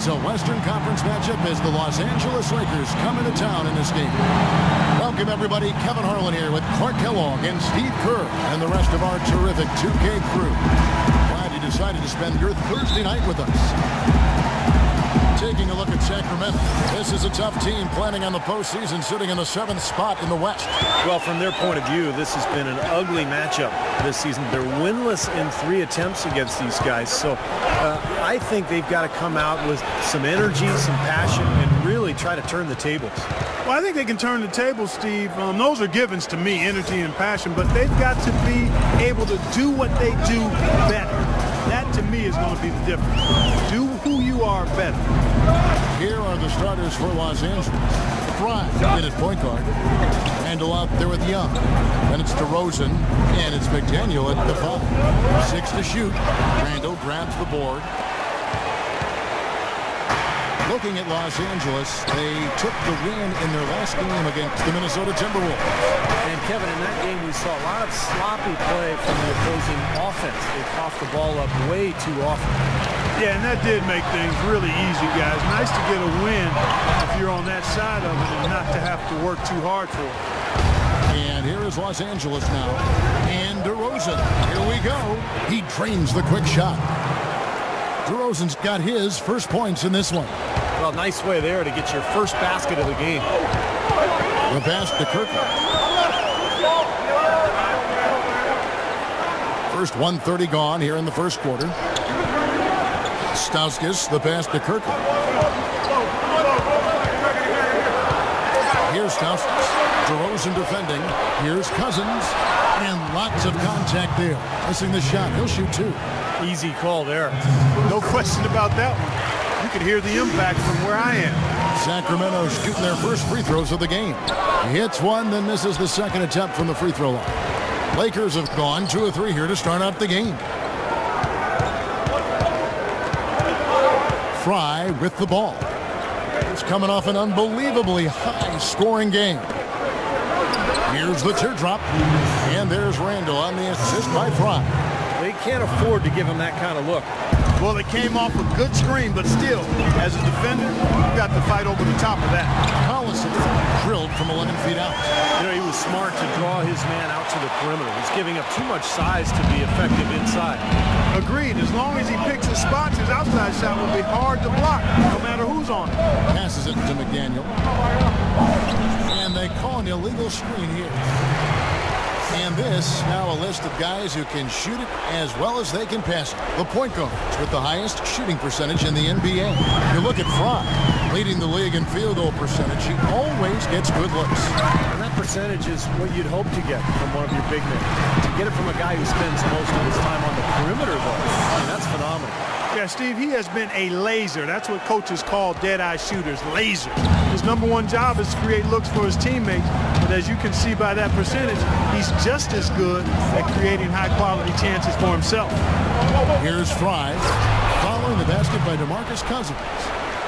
It's a Western Conference matchup as the Los Angeles Lakers come into town in this game. Welcome, everybody. Kevin Harlan here with Clark Kellogg and Steve Kerr and the rest of our terrific 2K crew. Glad you decided to spend your Thursday night with us. Taking a look at Sacramento. This is a tough team planning on the postseason, sitting in the 7th spot in the West. Well, from their point of view, this has been an ugly matchup this season. They're winless in 3 attempts against these guys. So I think they've got to come out with some energy, some passion, and really try to turn the tables. Well, I think they can turn the tables, Steve. Those are givens to me, energy and passion, but they've got to be able to do what they do better. That, to me, is going to be the difference. Do who you are better. Here are the starters for Los Angeles. Fry in at point guard. Randall out there with Young. Then it's DeRozan, and it's McDaniel at the 5. 6 to shoot. Randall grabs the board. Looking at Los Angeles, they took the win in their last game against the Minnesota Timberwolves. And Kevin, in that game we saw a lot of sloppy play from the opposing offense. They coughed the ball up way too often. Yeah, and that did make things really easy, guys. Nice to get a win if you're on that side of it and not to have to work too hard for it. And here is Los Angeles now. And DeRozan, here we go. He drains the quick shot. DeRozan's got his first points in this one. Well, nice way there to get your first basket of the game. The pass to Kirkland. First 1:30 gone here in the first quarter. Stauskas, the pass to Kirkland. Here's Stauskas. DeRozan defending. Here's Cousins. And lots of contact there. Missing the shot. He'll shoot 2. Easy call there. No question about that one. You could hear the impact from where I am. Sacramento shooting their first free throws of the game. He hits one, then misses the second attempt from the free throw line. Lakers have gone 2 of 3 here to start out the game. Fry with the ball. It's coming off an unbelievably high-scoring game. Here's the teardrop. And there's Randall on the assist by Fry. They can't afford to give him that kind of look. Well, it came off a good screen, but still, as a defender, you've got to fight over the top of that. Collison drilled from 11 feet out. You know, he was smart to draw his man out to the perimeter. He's giving up too much size to be effective inside. Agreed. As long as he picks his spots, his outside shot will be hard to block, no matter who's on it. Passes it to McDaniel. And they call an illegal screen here. And this, now a list of guys who can shoot it as well as they can pass it. The point guards with the highest shooting percentage in the NBA. You look at Fry, leading the league in field goal percentage. He always gets good looks. And that percentage is what you'd hope to get from one of your big men. To get it from a guy who spends most of his time on the perimeter, though, I mean, that's phenomenal. Yeah, Steve, he has been a laser. That's what coaches call dead-eye shooters, laser. His #1 job is to create looks for his teammates. But as you can see by that percentage, he's just as good at creating high-quality chances for himself. Here's Fry, following the basket by DeMarcus Cousins.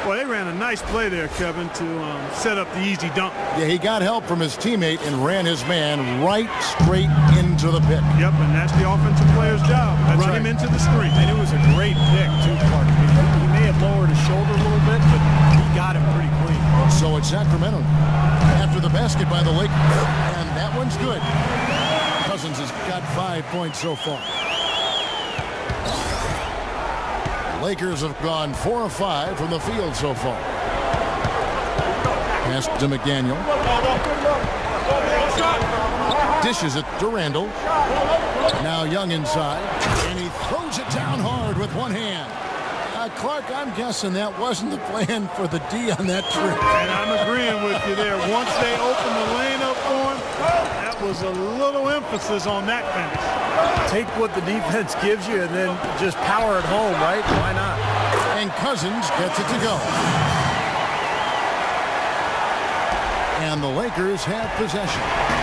Well, they ran a nice play there, Kevin, to set up the easy dunk. Yeah, he got help from his teammate and ran his man right straight into the pick. Yep, and that's the offensive player's job. Run him into the screen. And it was a great pick, too, Clark. He may have lowered his shoulder a little bit, but he got him pretty clean. So it's Sacramento after the basket by the Lakers. And that one's good. Cousins has got 5 points so far. Lakers have gone 4 of 5 from the field so far. Pass to McDaniel. Dishes it to Randall. Now Young inside. And he throws it down hard with one hand. Clark, I'm guessing that wasn't the plan for the D on that trip. And I'm agreeing with you there. Once they opened the lane up for him, that was a little emphasis on that finish. Take what the defense gives you and then just power it home, right? Why not? And Cousins gets it to go. And the Lakers have possession.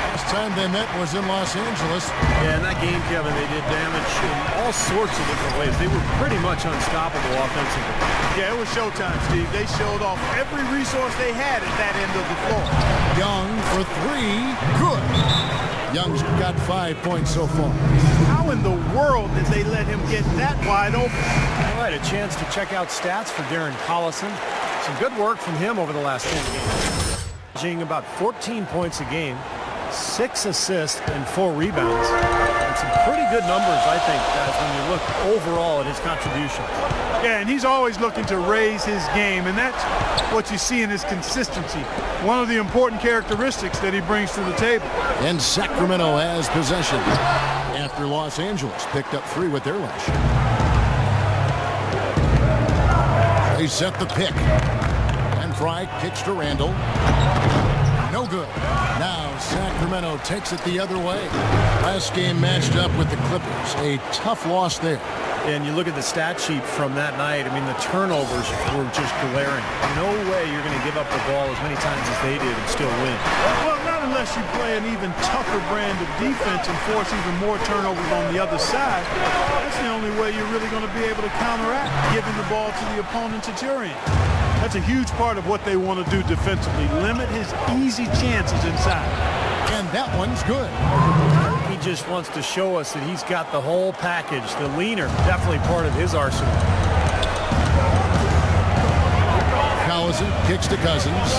Last time they met was in Los Angeles. Yeah, in that game, Kevin, they did damage in all sorts of different ways. They were pretty much unstoppable offensively. Yeah, it was showtime, Steve. They showed off every resource they had at that end of the floor. Young for 3. Good. Young's got 5 points so far. How in the world did they let him get that that wide open. All right, a chance to check out stats for Darren Collison. Some good work from him over the last 10 games. Averaging about 14 points a game, 6 assists, and 4 rebounds. And some pretty good numbers, I think, guys, when you look overall at his contribution. Yeah, and he's always looking to raise his game, and that's what you see in his consistency. One of the important characteristics that he brings to the table. And Sacramento has possession after Los Angeles picked up 3 with their lunch. They set the pick. And Fry kicks to Randall. No good. Now Sacramento takes it the other way. Last game matched up with the Clippers. A tough loss there. And you look at the stat sheet from that night, I mean, the turnovers were just glaring. No way you're going to give up the ball as many times as they did and still win. Well, not unless you play an even tougher brand of defense and force even more turnovers on the other side. That's the only way you're really going to be able to counteract giving the ball to the opponents at your end. That's a huge part of what they want to do defensively. Limit his easy chances inside. And that one's good. He just wants to show us that he's got the whole package. The leaner, definitely part of his arsenal. Collison kicks to Cousins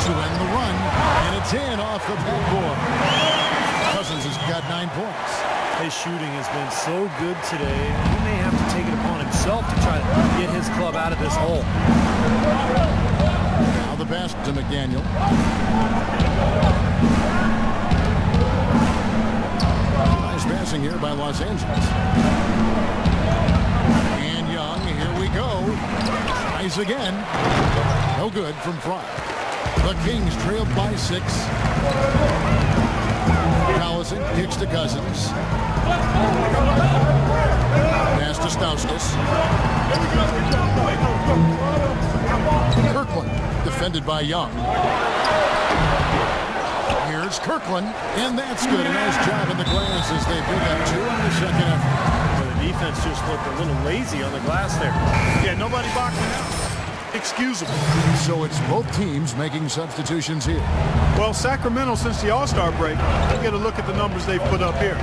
to end the run, and it's in off the backboard. Cousins has got 9 points. His shooting has been so good today. He may have to take it upon himself to try to get his club out of this hole. Now the pass to McDaniel. Nice passing here by Los Angeles. And Young, here we go. Tries again. No good from Fry. The Kings trailed by 6. Collison kicks to Cousins. Pass to Stauskas. Kirkland, defended by Young. Here's Kirkland, and that's good. A nice job in the glass as they pick up 2 on the second effort. So the defense just looked a little lazy on the glass there. Yeah, nobody boxing out. Excusable. So it's both teams making substitutions here. Well, Sacramento, since the All-Star break, you get a look at the numbers they've put up here.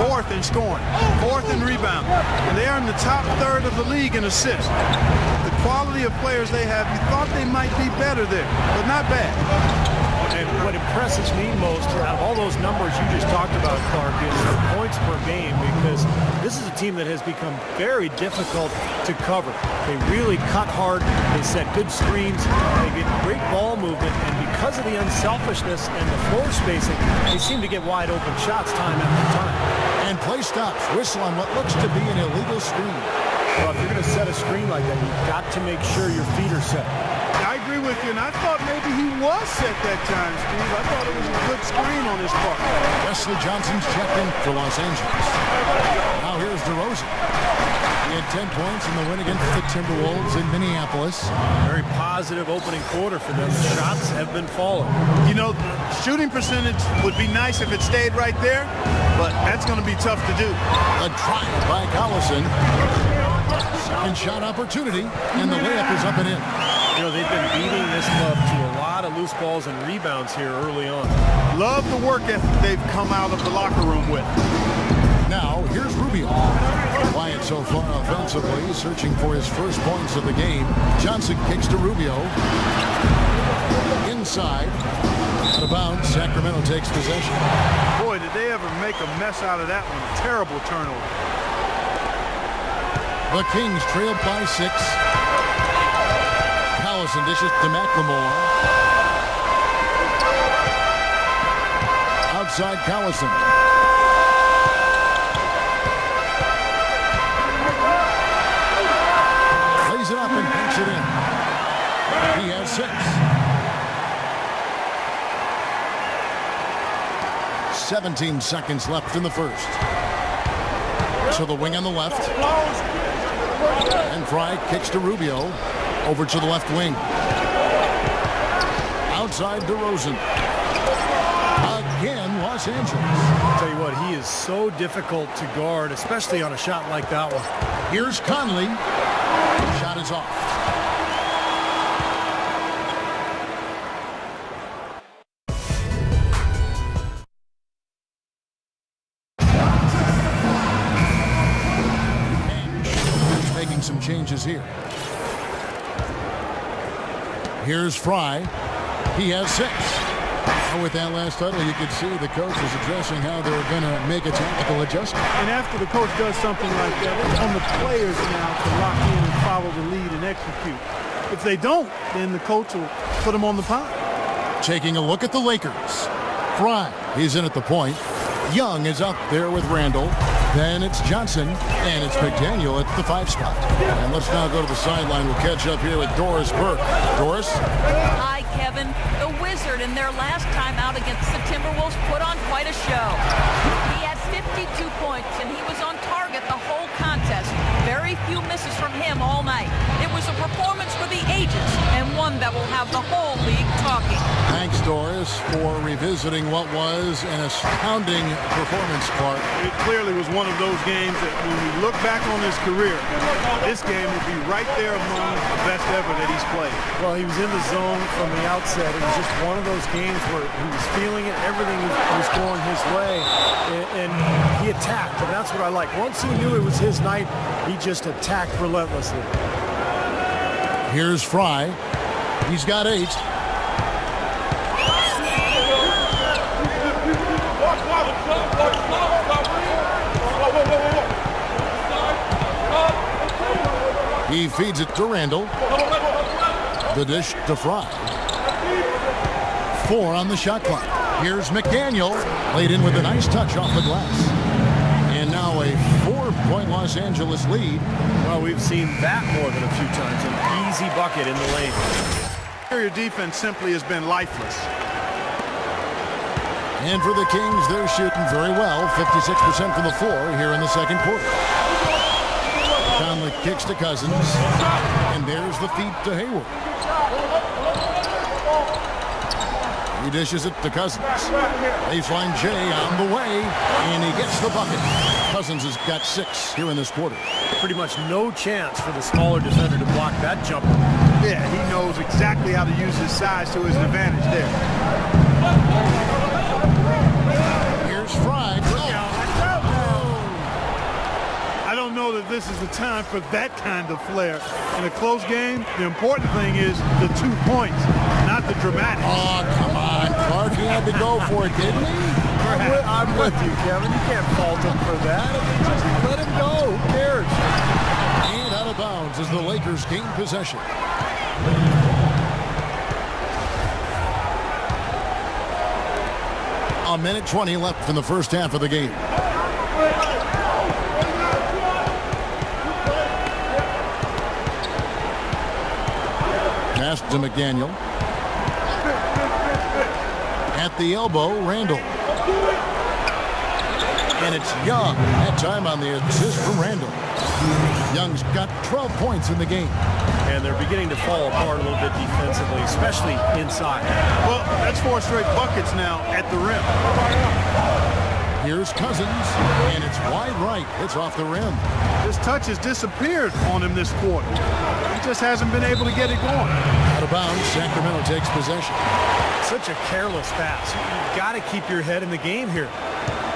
4th in scoring, 4th in rebounding, and they are in the top third of the league in assists. The quality of players they have, you thought they might be better there, but not bad. And what impresses me most out of all those numbers you just talked about, Clark, is the points per game, because this is a team that has become very difficult to cover. They really cut hard. They set good screens. They get great ball movement, and because of the unselfishness and the floor spacing, they seem to get wide open shots time after time. And play stops. Whistle on what looks to be an illegal screen. Well, if you're going to set a screen like that, you've got to make sure your feet are set. I agree with you, and I thought maybe he was set that time, Steve. I thought it was a good screen on his part. Wesley Johnson's checked in for Los Angeles. Now here's DeRozan. He had 10 points in the win against the Timberwolves in Minneapolis. Very positive opening quarter for them. Shots have been falling. You know, the shooting percentage would be nice if it stayed right there, but that's going to be tough to do. A try by Collison. Second shot opportunity, and the layup is up and in. You know, they've been beating this club to a lot of loose balls and rebounds here early on. Love the work ethic they've come out of the locker room with. Now, here's Rubio. Quiet so far offensively, searching for his first points of the game. Johnson kicks to Rubio. Inside. Out of bounds, Sacramento takes possession. Boy, did they ever make a mess out of that one. Terrible turnover. The Kings trailed by 6. Collison dishes to McLemore. Outside Collison. Lays it up and banks it in. He has 6. 17 seconds left in the first. To the wing on the left. And Fry kicks to Rubio. Over to the left wing. Outside DeRozan. Again, Los Angeles. I'll tell you what, he is so difficult to guard, especially on a shot like that one. Here's Conley. Shot is off. making some changes here. Here's Fry. He has 6. With that last huddle, you could see the coach was addressing how they were going to make a tactical adjustment. And after the coach does something like that, it's on the players now to lock in and follow the lead and execute. If they don't, then the coach will put them on the pile. Taking a look at the Lakers. Fry, he's in at the point. Young is out there with Randall. Then it's Johnson, and it's McDaniel at the 5 spot. And let's now go to the sideline. We'll catch up here with Doris Burke. Doris? Hi, Kevin. The Wizard in their last time out against the Timberwolves put on quite a show. He had 52 points, and he was on target the whole contest. Very few misses from him all night. It was a performance for the ages, and one that will have the whole league talking. Thanks, Doris, for revisiting what was an astounding performance, Clark. It clearly was one of those games that when we look back on his career, this game will be right there among the best ever that he's played. Well, he was in the zone from the outset. It was just one of those games where he was feeling it. Everything was going his way, and he attacked, and that's what I like. Once he knew it was his night, he just attacked relentlessly. Here's Fry. He's got 8. He feeds it to Randall. The dish to Fry. 4 on the shot clock. Here's McDaniel. Laid in with a nice touch off the glass. And now a 4-point Los Angeles lead. Well, we've seen that more than a few times. An easy bucket in the lane. Interior defense simply has been lifeless. And for the Kings, they're shooting very well. 56% from the floor here in the second quarter. Conley kicks to Cousins. And there's the feed to Hayward. He dishes it to Cousins. Baseline J on the way. And he gets the bucket. Cousins has got 6 here in this quarter. Pretty much no chance for the smaller defender to block that jumper. Yeah, he knows exactly how to use his size to his advantage there. Here's Fry. I don't know that this is the time for that kind of flair. In a close game, the important thing is the 2 points, not the dramatics. Oh, come on, Clark. He had to go for it, didn't he? I'm with you, Kevin. You can't fault him for that. I mean, just let him go. Who cares? And out of bounds as the Lakers gain possession. A minute 20 left in the first half of the game. Pass to McDaniel. At the elbow, Randall. And it's Young. That time on the assist from Randall. Young's got 12 points in the game. And they're beginning to fall apart a little bit defensively, especially inside. Well, that's 4 straight buckets now at the rim. Here's Cousins, and it's wide right. It's off the rim. This touch has disappeared on him this quarter. He just hasn't been able to get it going. Out of bounds, Sacramento takes possession. Such a careless pass. You've got to keep your head in the game here.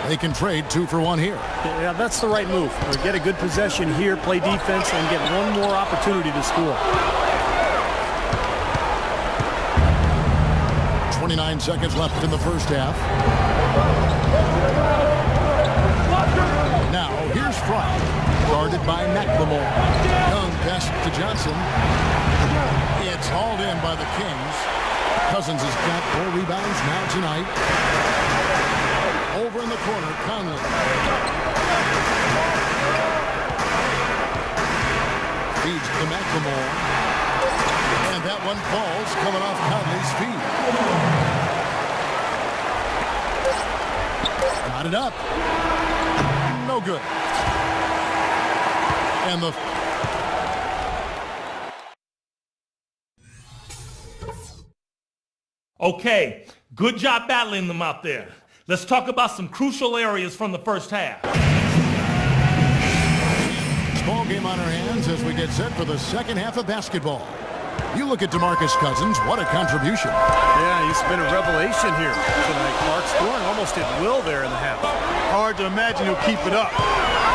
They can trade 2 for 1 here. Yeah, that's the right move. Get a good possession here, play defense, and get one more opportunity to score. 29 seconds left in the first half. Now, here's Fry, guarded by McLemore. Young pass to Johnson. It's hauled in by the Kings. Cousins has got 4 rebounds now tonight. Over in the corner, Conley. Feeds to McLemore. And that one falls, coming off Conley's feet. Got it up. No good. And the... Okay, good job battling them out there. Let's talk about some crucial areas from the first half. Ball game on our hands as we get set for the second half of basketball. You look at DeMarcus Cousins, what a contribution. Yeah, he's been a revelation here tonight. Clark scoring almost at will there in the half. Hard to imagine he'll keep it up.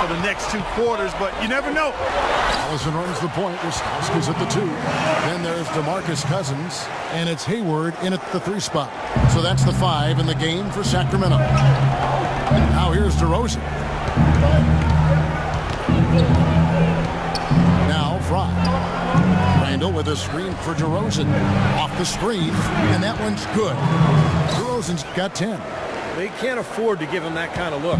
for the next 2 quarters, but you never know. Allison runs the point. Rostowski's at the 2. Then there's DeMarcus Cousins, and it's Hayward in at the 3 spot. So that's the 5 in the game for Sacramento. Now here's DeRozan. Now Fry. Randall with a screen for DeRozan. Off the screen, and that one's good. DeRozan's got 10. They can't afford to give him that kind of look.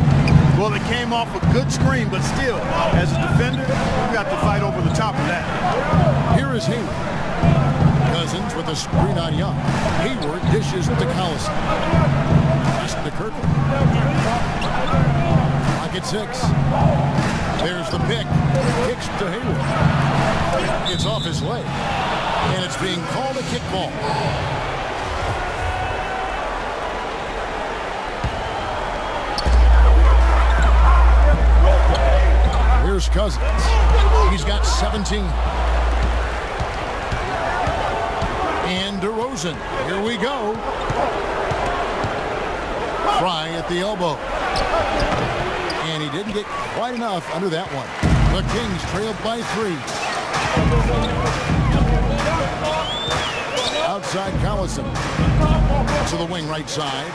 Well, it came off a good screen, but still, as a defender, you got to fight over the top of that. Here is Hayward. Cousins with a screen on Young. Hayward dishes to Collison. Pass to Kirkland. Clock at 6. There's the pick. Kicks to Hayward. It's off his leg. And it's being called a kickball. Here's Cousins. He's got 17. And DeRozan. Here we go. Fry at the elbow. And he didn't get quite enough under that one. The Kings trailed by 3. Outside Collison. To the wing right side.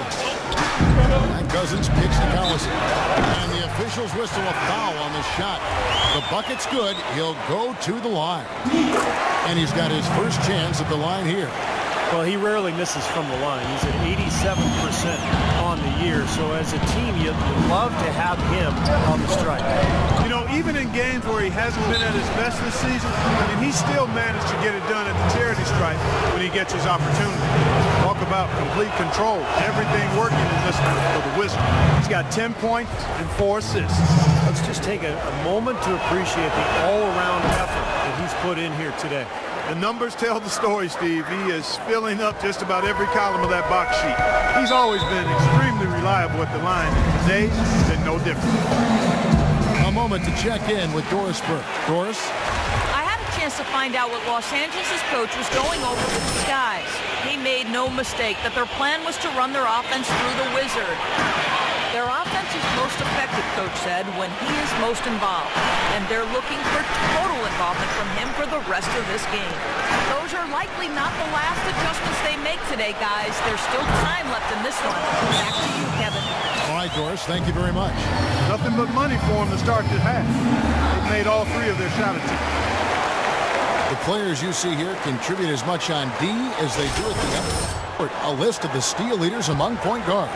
And Cousins kicks to Collison. And the officials whistle a foul on the shot. The bucket's good. He'll go to the line. And he's got his first chance at the line here. Well, he rarely misses from the line. He's at 87% on the year. So as a team, you'd love to have him on the strike. You know, even in games where he hasn't been at his best this season, I mean, he still managed to get it done at the charity stripe when he gets his opportunity. Talk about complete control. Everything working in this for the Wizards. He's got 10 points and 4 assists. Let's just take a moment to appreciate the all-around effort that he's put in here today. The numbers tell the story, Steve. He is filling up just about every column of that box sheet. He's always been extremely reliable at the line. Today, it's been no different. A moment to check in with Doris Burke. Doris? I had a chance to find out what Los Angeles' coach was going over with the guys. He made no mistake that their plan was to run their offense through the Wizard. Their offense is most effective, Coach said, when he is most involved. And they're looking for total involvement from him for the rest of this game. Those are likely not the last adjustments they make today, guys. There's still time left in this one. Back to you, Kevin. All right, Doris, thank you very much. Nothing but money for him to start the half. They've made all 3 of their shot attempts. The players you see here contribute as much on D as they do at the other. A list of the steal leaders among point guards.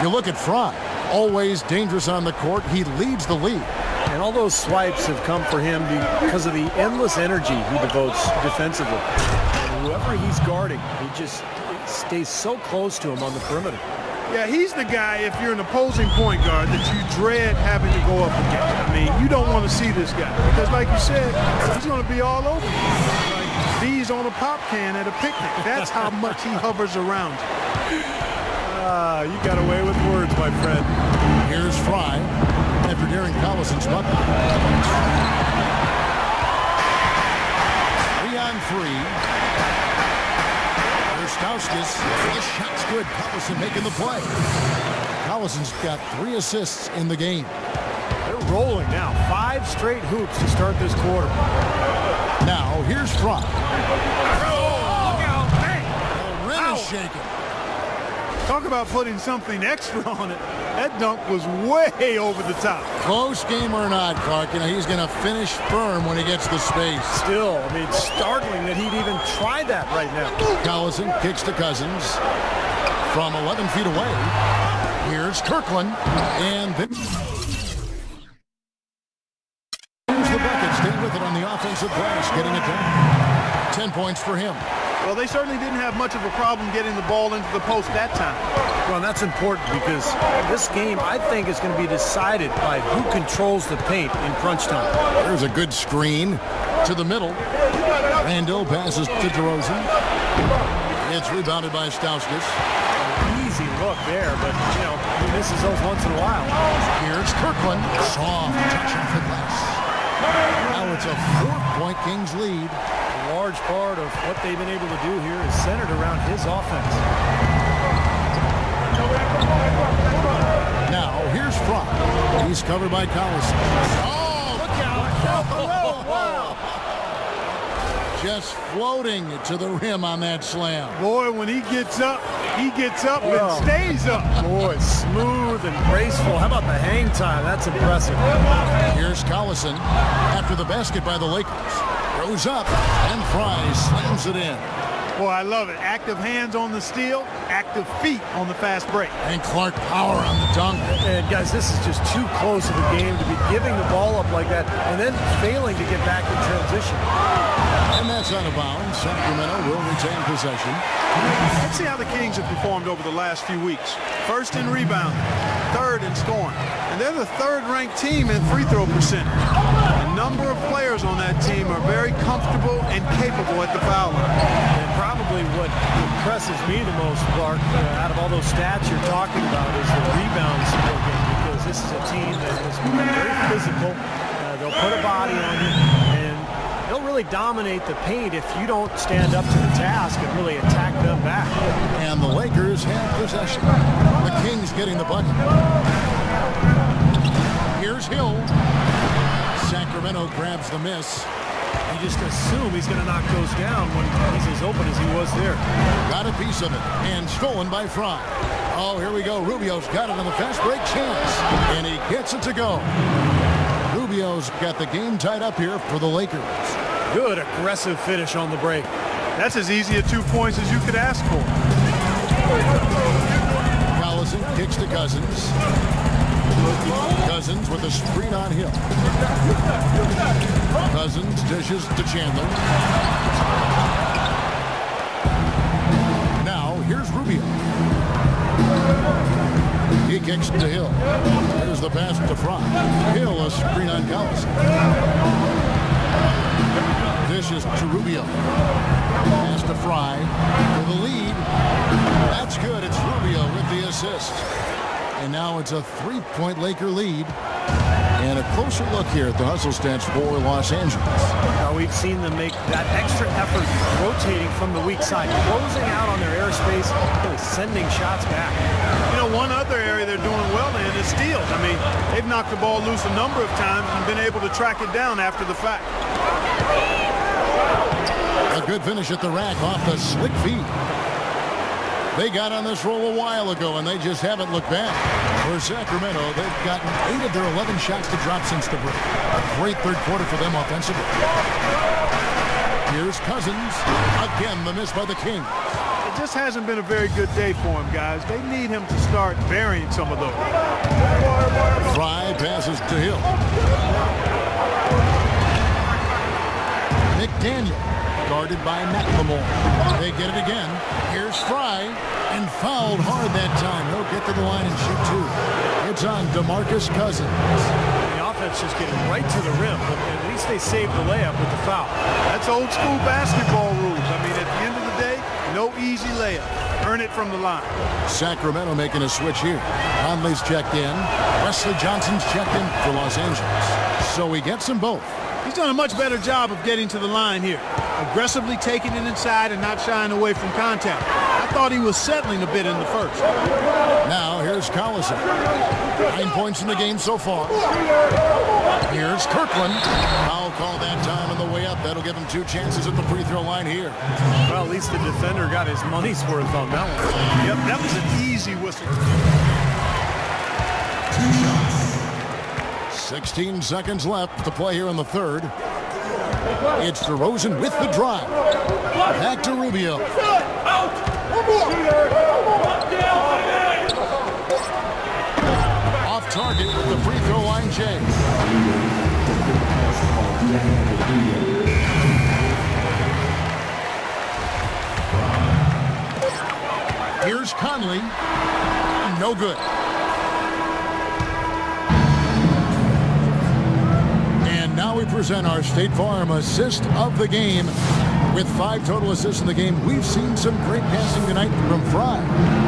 You look at Fry. Always dangerous on the court. He leads the league. And all those swipes have come for him because of the endless energy he devotes defensively. And whoever he's guarding, he just stays so close to him on the perimeter. Yeah, he's the guy, if you're an opposing point guard, that you dread having to go up against. I mean, you don't want to see this guy because, like you said, he's going to be all over you. Like bees on a pop can at a picnic. That's how much he hovers around you. You got away with words, my friend. Here's Fry after daring Collison's bucket. 3 on 3. Here's Stauskas. The shot's good. Collison making the play. Collison's got 3 assists in the game. They're rolling now. 5 straight hoops to start this quarter. Now, here's Fry. Oh, look out, man. The rim is shaking. Talk about putting something extra on it. That dunk was way over the top. Close game or not, Clark, you know, he's going to finish firm when he gets the space. Still, I mean, startling that he'd even try that right now. Collison kicks to Cousins from 11 feet away. Here's Kirkland, and then here's the bucket. Stay with it on the offensive glass, getting it down. 10 points for him. Well, they certainly didn't have much of a problem getting the ball into the post that time. Well, and that's important because this game, I think, is going to be decided by who controls the paint in crunch time. There's a good screen to the middle. Randall passes to DeRozan. It's rebounded by Stauskas. Easy look there, but, you know, he misses those once in a while. Here's Kirkland. Soft touch off the glass. Now it's a 4-point Kings lead. A large part of what they've been able to do here is centered around his offense. Now Now here's Fry. He's covered by Collison. Oh, look out! Oh, wow! Just floating to the rim on that slam. Boy, when he gets up and stays up. Boy, smooth and graceful. How about the hang time? That's impressive. Here's Collison after the basket by the Lakers. Throws up, and Fry slams it in. Boy, I love it. Active hands on the steal, active feet on the fast break. And Clark power on the dunk. And guys, this is just too close of a game to be giving the ball up like that and then failing to get back in transition. And that's out of bounds. Sacramento will retain possession. Let's see how the Kings have performed over the last few weeks. First in rebounding, third in scoring. And they're the third-ranked team in free throw percentage. A number of players on that team are very comfortable and capable at the foul line. And probably what impresses me the most, Clark, out of all those stats you're talking about is the rebounds game, because this is a team that is very physical. They'll put a body on you, and they'll really dominate the paint if you don't stand up to the task and really attack them back. And the Lakers have possession. The Kings getting the bucket. Here's Hill. Sacramento grabs the miss. You just assume he's going to knock those down when he's as open as he was there. Got a piece of it, and stolen by Fry. Oh, here we go. Rubio's got it on the fast break chance, and he gets it to go. Rubio's got the game tied up here for the Lakers. Good aggressive finish on the break. That's as easy a 2 points as you could ask for. Collison kicks to Cousins. Cousins with a screen on Hill. Cousins dishes to Chandler. Now here's Rubio. He kicks to Hill. There's the pass to Fry. Hill a screen on Collison. Dishes to Rubio. Pass to Fry for the lead. That's good. It's Rubio with the assist. And now it's a 3-point Laker lead. And a closer look here at the hustle stats for Los Angeles. Now we've seen them make that extra effort rotating from the weak side, closing out on their airspace, really sending shots back. You know, one other area they're doing well in is steals. I mean, they've knocked the ball loose a number of times and been able to track it down after the fact. A good finish at the rack off the slick feet. They got on this roll a while ago, and they just haven't looked back. For Sacramento, they've gotten 8 of their 11 shots to drop since the break. A great third quarter for them offensively. Here's Cousins. Again, the miss by the Kings. It just hasn't been a very good day for him, guys. They need him to start burying some of those. Fry passes to Hill. McDaniel, guarded by McLemore. They get it again. Here's Fry, and fouled hard that time. He'll get to the line and shoot two. It's on DeMarcus Cousins. The offense just getting right to the rim, but at least they saved the layup with the foul. That's old school basketball rules. I mean, at the end of the day, no easy layup. Earn it from the line. Sacramento making a switch here. Conley's checked in. Wesley Johnson's checked in for Los Angeles. So he gets them both. He's done a much better job of getting to the line here. Aggressively taking it inside and not shying away from contact. I thought he was settling a bit in the first. Now here's Collison. 9 points in the game so far. Here's Kirkland. Foul call that time on the way up. That'll give him 2 chances at the free throw line here. Well, at least the defender got his money's worth on that one. Yep, that was an easy whistle. 16 seconds left to play here in the third. It's DeRozan with the drive. Back to Rubio. Off target with the free throw line, Jay. Here's Conley. No good. Now we present our State Farm assist of the game. With 5 total assists in the game, we've seen some great passing tonight from Fry.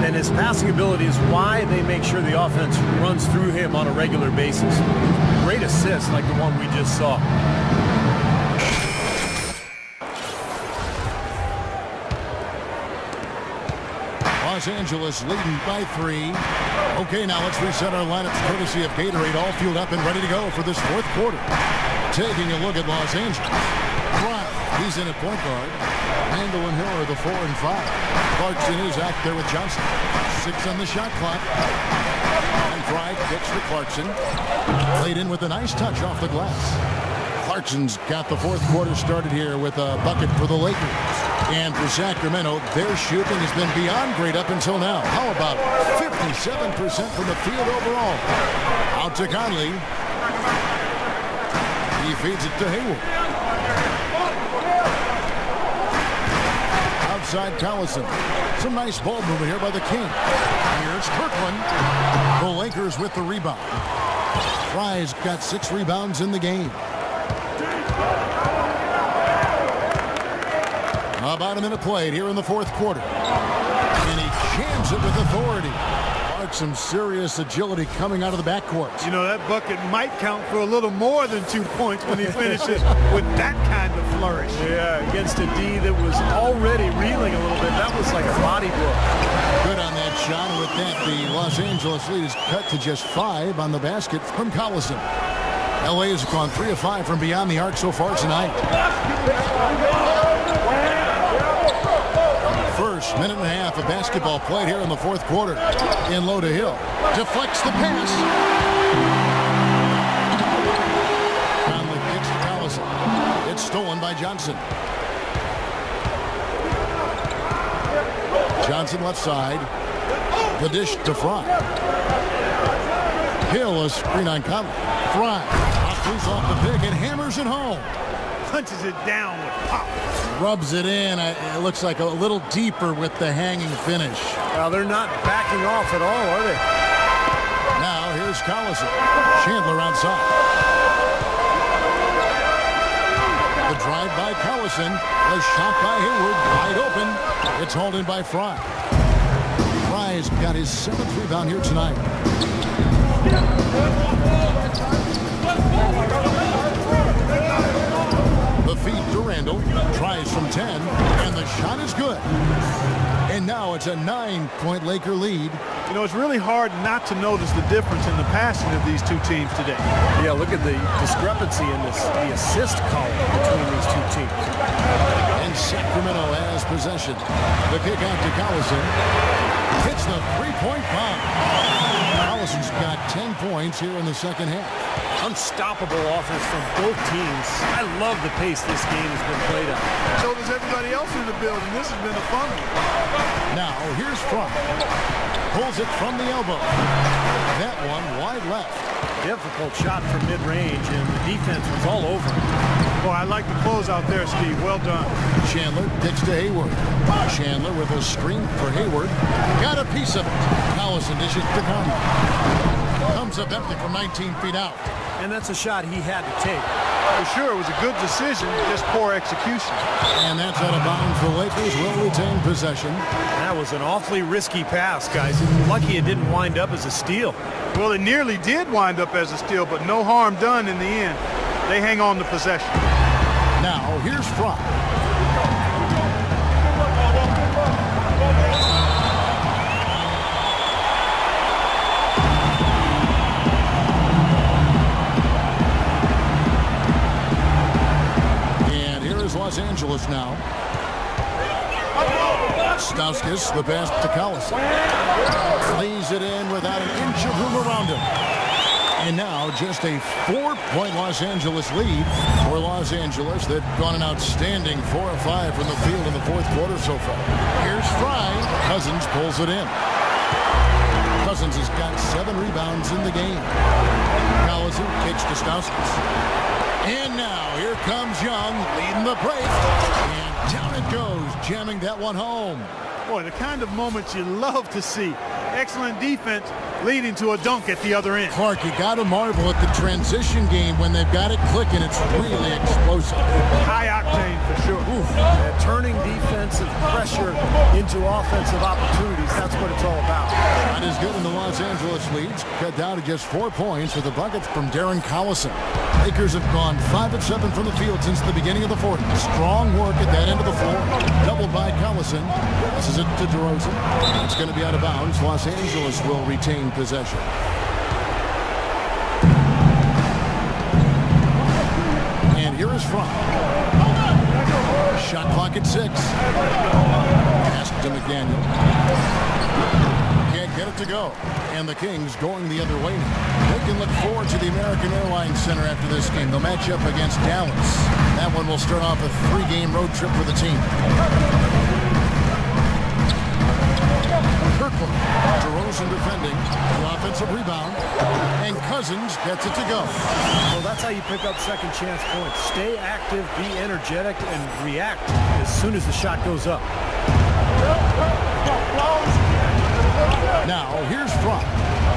And his passing ability is why they make sure the offense runs through him on a regular basis. Great assists like the one we just saw. Los Los Angeles leading by 3. Okay, now let's reset our lineups courtesy of Gatorade, all fueled up and ready to go for this fourth quarter. Taking a look at Los Angeles. Bryant, he's in at point guard. Mandel and Hill are the 4 and 5. Clarkson is out there with Johnson. 6 on the shot clock. And Fry kicks to Clarkson. Played in with a nice touch off the glass. Clarkson's got the fourth quarter started here with a bucket for the Lakers. And for Sacramento, their shooting has been beyond great up until now. How about 57% from the field overall? Out to Conley. He feeds it to Hayward. Outside Collison. Some nice ball movement here by the King. Here's Kirkland. The Lakers with the rebound. Fry's got 6 rebounds in the game. About a minute played here in the fourth quarter. And he jams it with authority. Some serious agility coming out of the backcourt. You know, that bucket might count for a little more than 2 points when he finishes with that kind of flourish. Yeah, against a D that was already reeling a little bit. That was like a body blow. Good on that shot. And with that, the Los Angeles lead is cut to just 5 on the basket from Collison. LA has gone 3 of 5 from beyond the arc so far tonight. First minute and a half of basketball played here in the fourth quarter. In low to Hill. Deflects the pass. Conley kicks to Collison. It's stolen by Johnson. Johnson left side. The dish to Fry. Hill, a screen on Conley. Fry loose off the pick and hammers it home. Punches it down with pop. Rubs it in. It looks like a little deeper with the hanging finish. Well, they're not backing off at all, are they? Now here's Collison. Chandler outside. The drive by Collison. A shot by Hayward. Wide open. It's hauled in by Fry. Fry's got his 7th rebound here tonight. The feed to Randall. Tries from 10. And the shot is good. And now it's a 9-point Laker lead. You know, it's really hard not to notice the difference in the passing of these two teams today. Yeah, look at the discrepancy in the assist column between these two teams. And Sacramento has possession. The kick out to Collison. Hits the 3-point bomb. Collison's got 10 points here in the second half. Unstoppable offense from both teams. I love the pace this game has been played at. So does everybody else in the building. This has been a fun one. Now here's Fry. Pulls it from the elbow. That one wide left. Difficult shot from mid-range, and the defense was all over it. Boy, I like the close out there, Steve. Well done. Chandler kicks to Hayward. Chandler with a screen for Hayward. Got a piece of it. Collison dishes to Conley. Comes up empty from 19 feet out. And that's a shot he had to take. For sure, it was a good decision, just poor execution. And that's out of bounds. The Lakers will retain possession. That was an awfully risky pass, guys. Lucky it didn't wind up as a steal. Well, it nearly did wind up as a steal, but no harm done in the end. They hang on to possession. Now, here's Fry. Los Angeles now. Stauskas, the pass to Collison. Lays it in without an inch of room around him. And now just a 4-point Los Angeles lead for Los Angeles. They've gone an outstanding 4 of 5 from the field in the fourth quarter so far. Here's Fry. Cousins pulls it in. Cousins has got 7 rebounds in the game. Collison kicks to Stauskas. And now, here comes Young, leading the break. And down it goes, jamming that one home. Boy, the kind of moments you love to see. Excellent defense leading to a dunk at the other end. Clark, you got to marvel at the transition game when they've got it clicking. It's really explosive. High octane for sure. Turning defensive pressure into offensive opportunities. That's what it's all about. That is good in the Los Angeles leads. Cut down to just 4 points with a bucket from Darren Collison. Lakers have gone 5 of 7 from the field since the beginning of the fourth. Strong work at that end of the floor. Doubled by Collison. This is it to DeRozan. It's going to be out of bounds. Los Angeles will retain possession. And here is Frank. Shot clock at 6. Pass to McDaniel. Can't get it to go. And the Kings going the other way now. They can look forward to the American Airlines Center after this game. They'll match up against Dallas. That one will start off a 3-game road trip for the team. Kirkland, DeRozan defending, the offensive rebound, and Cousins gets it to go. Well, that's how you pick up second chance points. Stay active, be energetic, and react as soon as the shot goes up. Now, here's Frank.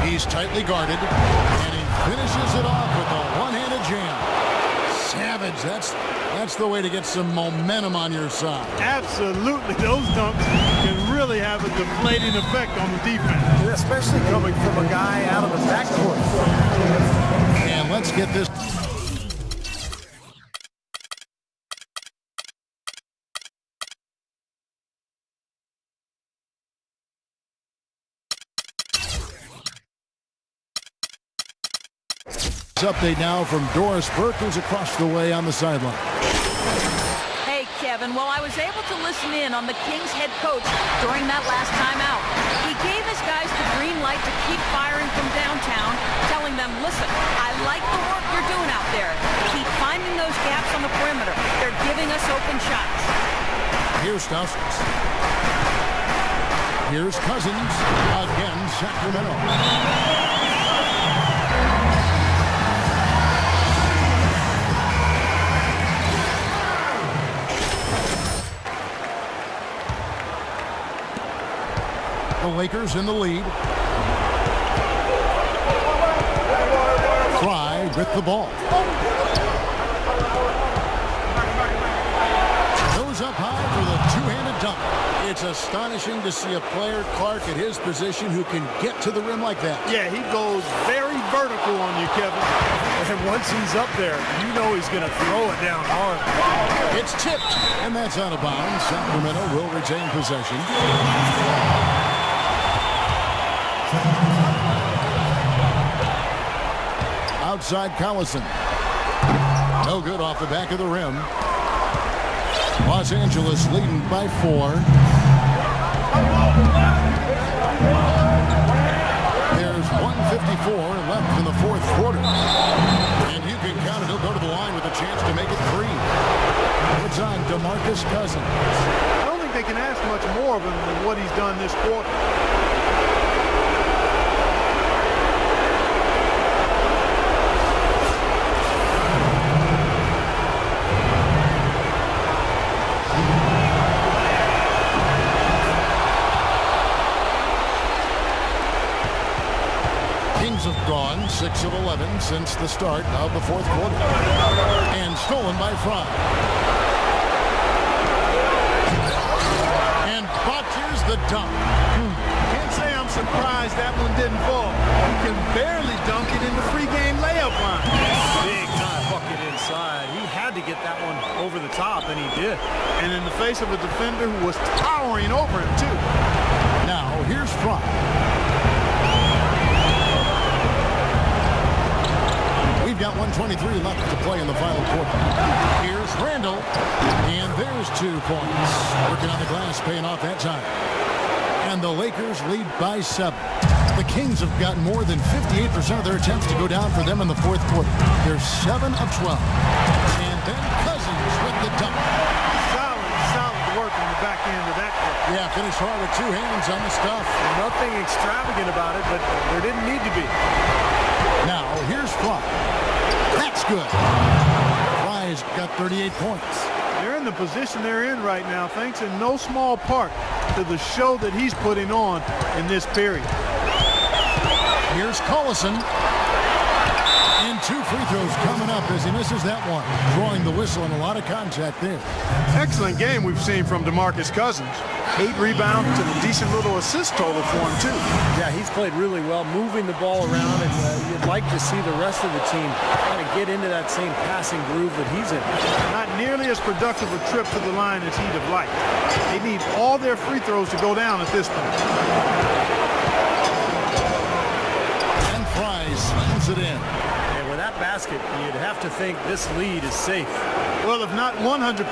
He's tightly guarded, and he finishes it off with a one-handed jam. Savage, that's the way to get some momentum on your side. Absolutely. Those dunks can really have a deflating effect on the defense. Especially coming from a guy out of the backcourt. And let's get this. Update now from Doris Burke, who's across the way on the sideline. Hey, Kevin, well, I was able to listen in on the Kings head coach during that last timeout. He gave his guys the green light to keep firing from downtown, telling them, listen, I like the work you're doing out there. Keep finding those gaps on the perimeter. They're giving us open shots. Here's Stouskas. Here's Cousins. Again, Sacramento. The Lakers in the lead. Fry with the ball. Goes up high for the two-handed dunk. It's astonishing to see a player, Clark, at his position who can get to the rim like that. Yeah, he goes very vertical on you, Kevin. And once he's up there, you know he's going to throw it down hard. It's tipped, and that's out of bounds. Sacramento will retain possession. Outside Collison. No good off the back of the rim. Los Angeles leading by 4. There's 1:54 left in the fourth quarter. And you can count it. He'll go to the line with a chance to make it 3. It's on DeMarcus Cousins. I don't think they can ask much more of him than what he's done this quarter. Have gone 6 of 11 since the start of the fourth quarter. And stolen by Fry. And botches the dunk. Can't say I'm surprised that one didn't fall. He can barely dunk it in the free game layup line. Big time bucket inside. He had to get that one over the top, and he did. And in the face of a defender who was towering over him, too. Now, here's Fry. We've got 1:23 left to play in the final quarter. Here's Randall, and there's 2 points. Working on the glass, paying off that time. And the Lakers lead by 7. The Kings have gotten more than 58% of their attempts to go down for them in the fourth quarter. They're 7 of 12. And then Cousins with the dunk. Solid work on the back end of that play. Yeah, finished hard with 2 hands on the stuff. Nothing extravagant about it, but there didn't need to be. Now, here's Fry. That's good. Fry's got 38 points. They're in the position they're in right now, thanks in no small part to the show that he's putting on in this period. Here's Collison. And And 2 free throws coming up as he misses that one. Drawing the whistle and a lot of contact there. Excellent game we've seen from DeMarcus Cousins. 8 rebounds and a decent little assist total for him, too. Yeah, he's played really well, moving the ball around, and you'd like to see the rest of the team kind of get into that same passing groove that he's in. Not nearly as productive a trip to the line as he'd have liked. They need all their free throws to go down at this point. And Fry slams it in. And with that basket, you'd have to think this lead is safe. Well, if not 100%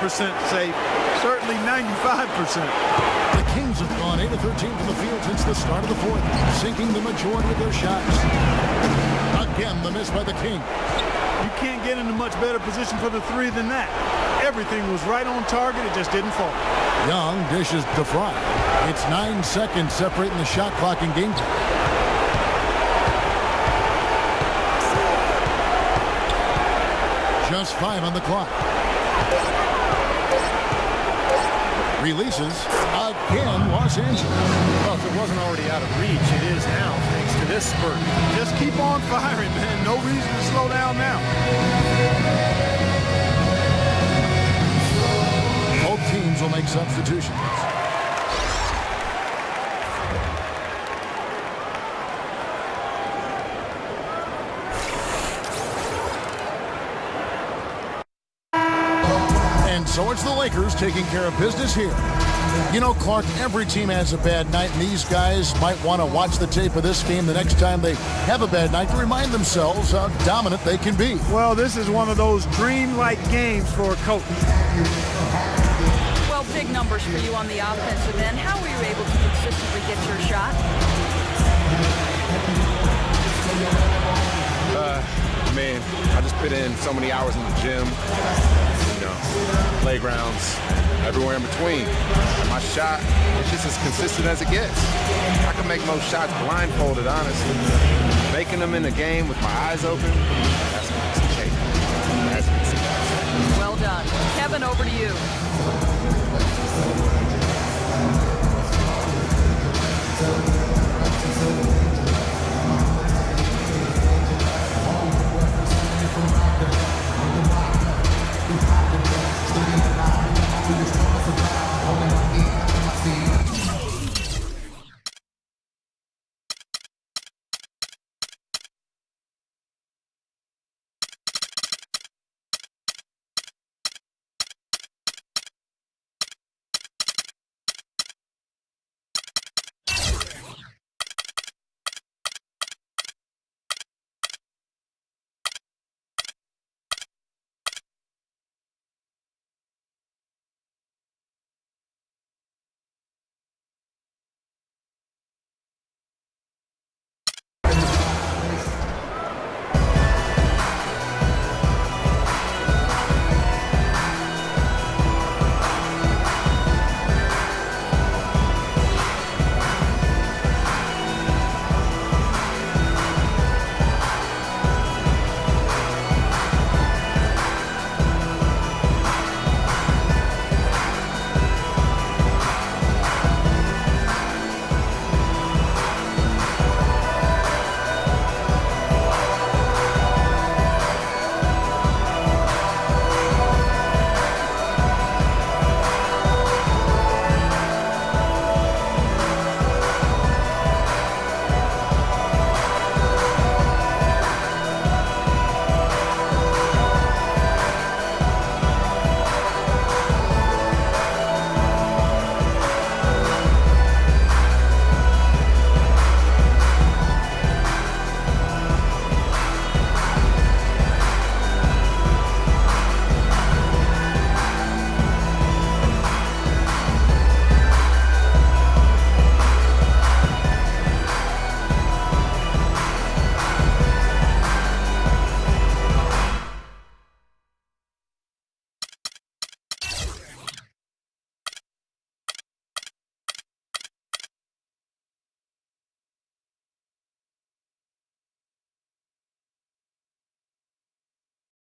safe, certainly 95%. The Kings have gone 8 of 13 from the field since the start of the fourth, sinking the majority of their shots. Again, the miss by the King. You can't get in a much better position for the three than that. Everything was right on target, it just didn't fall. Young dishes to Fry. It's 9 seconds separating the shot clock and game time. Just 5 on the clock. Releases again, Los Angeles. Well, if it wasn't already out of reach, it is now, thanks to this spurt. Just keep on firing, man. No reason to slow down now. Both teams will make substitutions. So it's the Lakers taking care of business here. You know, Clark, every team has a bad night, and these guys might want to watch the tape of this game the next time they have a bad night to remind themselves how dominant they can be. Well, this is one of those dream-like games for a coach. Well, big numbers for you on the offensive end. How were you able to consistently get your shot? Man, I just put in so many hours in the gym, playgrounds, everywhere in between. And my shot, it's just as consistent as it gets. I can make most shots blindfolded, honestly. Making them in the game with my eyes open, that's a cake. Well done. Kevin, over to you.